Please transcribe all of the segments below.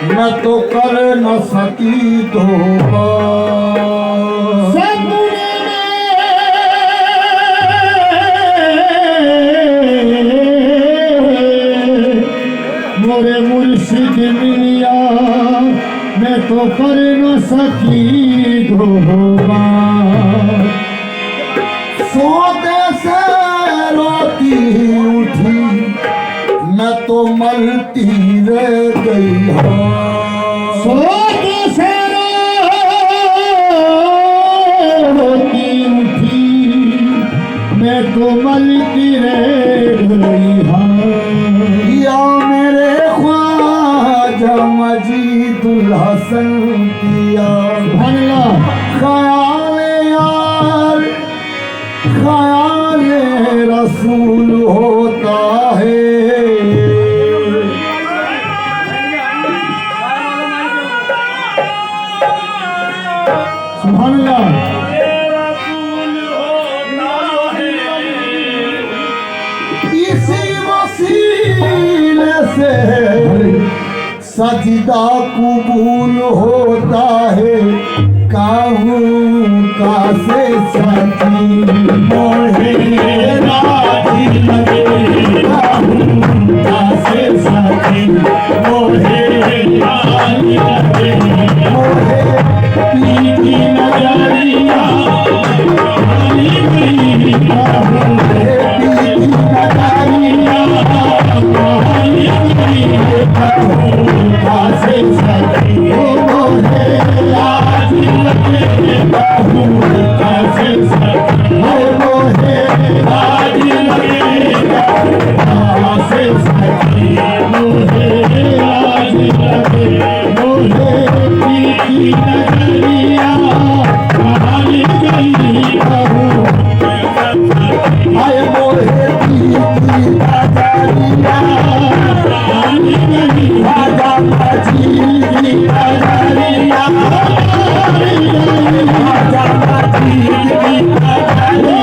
मैं तो कर न सकी धोखा। मोरे मुर्शिद मिलिया मैं तो कर न सकी धोखा। सोते से रोती उठी मैं तो मरती रह गई हाँ। सोते से रोती उठी मैं तो मरती रह गई हाँ। या मेरे ख्वाजा मजीदुल हसन किया ख्याल यार ख्याल रसूल होता है। सुभान अल्लाह। इसी वसीले से सजदा कबूल होता है। काहूँ का से सची मोहे राजी लगे। काहूँ का से सची मोहे राजी लगे। मोहे पीकी नजरिया काली गई। काहूँ पीकी नजरिया काली गई। काहूँ का से सची मोहे राजी लगे। काहूँ का से सची मोहे राजी लगे। काहूँ का से सची मोहे राजी लगे। मोहे पीकी नजरिया काली गई। काहूँ आए मोहे पीकी नजरिया काली गई। राजा मजीदी नजरिया काली गई। राजा मजीदी नजरिया काली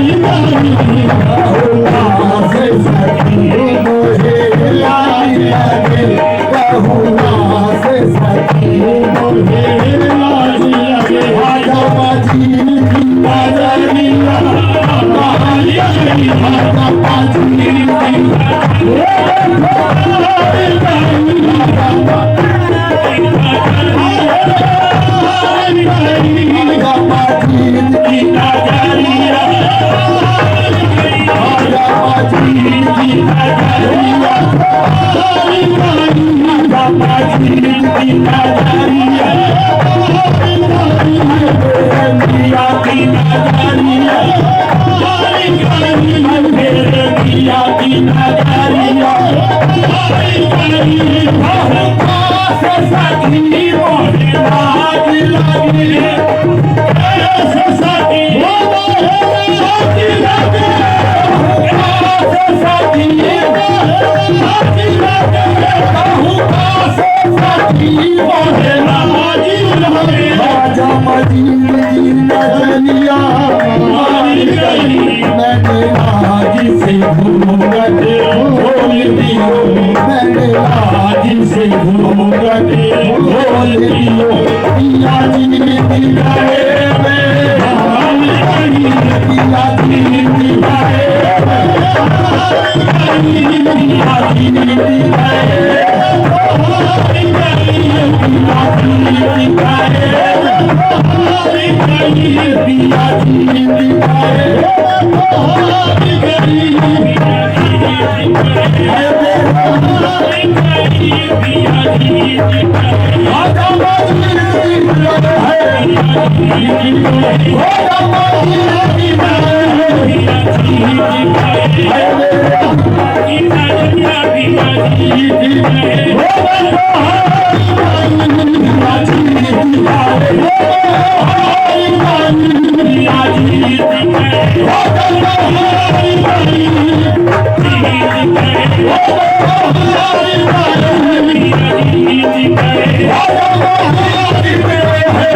गई। राजा मजीदी नजरिया काली गई। राजा मजीदी नजरिया काली गई। कहूँ से सकी मोहे लाज लगे। कहूँ से सकी मोहे लाज लगे। राजा मजीदी नजरिया काली गई। राजा मजीदी Hey!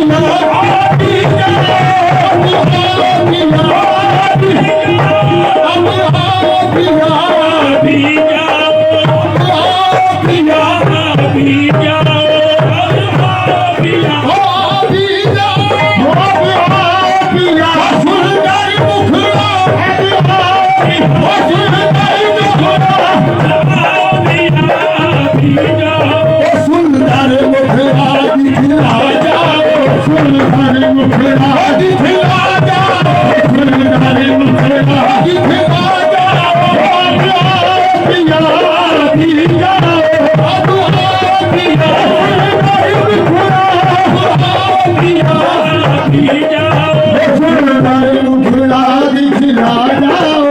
Oh, फुलदारी मुखड़ा दिखला जाओ, फुलदारी मुखड़ा दिखला जाओ, पिया दी जाओ, अब पिया फुलदारी मुखड़ा पिया दी जाओ, फुलदारी मुखड़ा दिखला जाओ,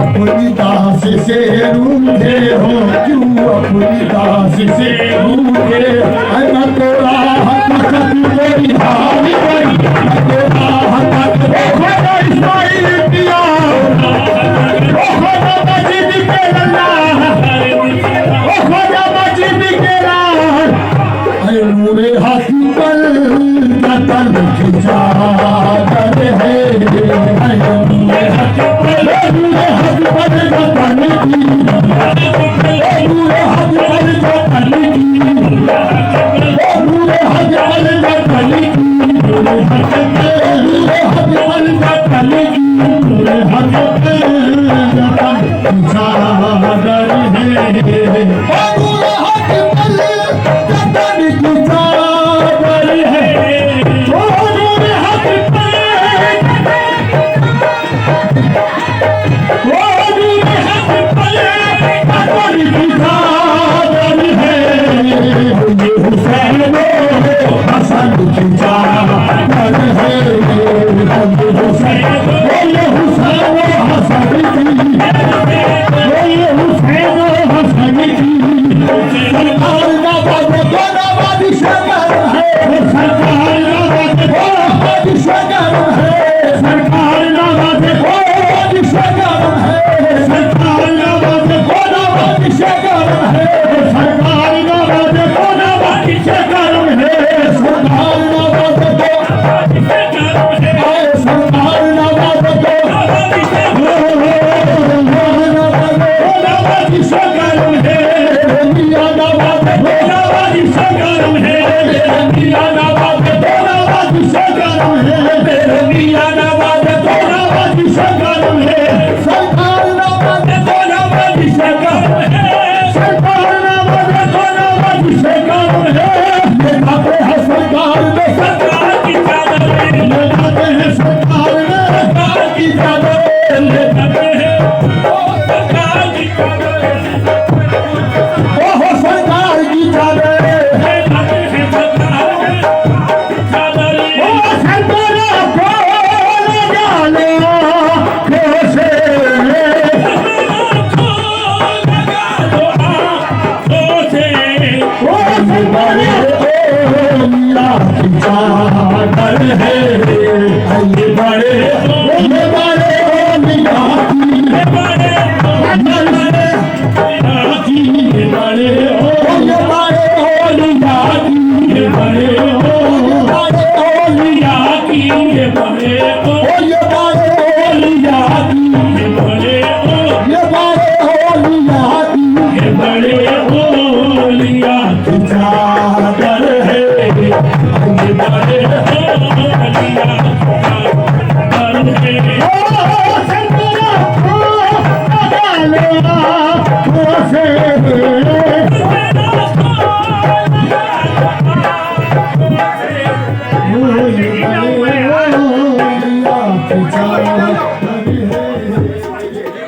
अपनी दास से रूठे हो, क्यों अपनी दास से रूठे, मैं तेरा हक तेरी हारी गई, तेरा हक खोजा इस्माइल पिया, खोजा मस्जिद के अल्लाह, खोजा मस्जिद के राह, अरे नूरे हाथी पर कतल खिंचा कर है, नूरे हाथी पर कतल की, नूरे हाथी पर कतल की, नूरे हाथी पर कतल की, नूरे हाथी पर कतल की, नूरे हाथी पर खिंचा कर है, नूरे हाथी पर कतल खिंचा कर है, नूरे हाथी पर हसन खिंचा कर है, बोले हुसैन हसन की, बोले हुसैन हसन की, सरकार ना बाबा दोना बादशाह है, सरकार ना बाबा बादशाह है, सरकार ना बाबा बादशाह है, सरकार ना बाबा बादशाह है, सरकार ना बाबा बादशाह है, सरकार ना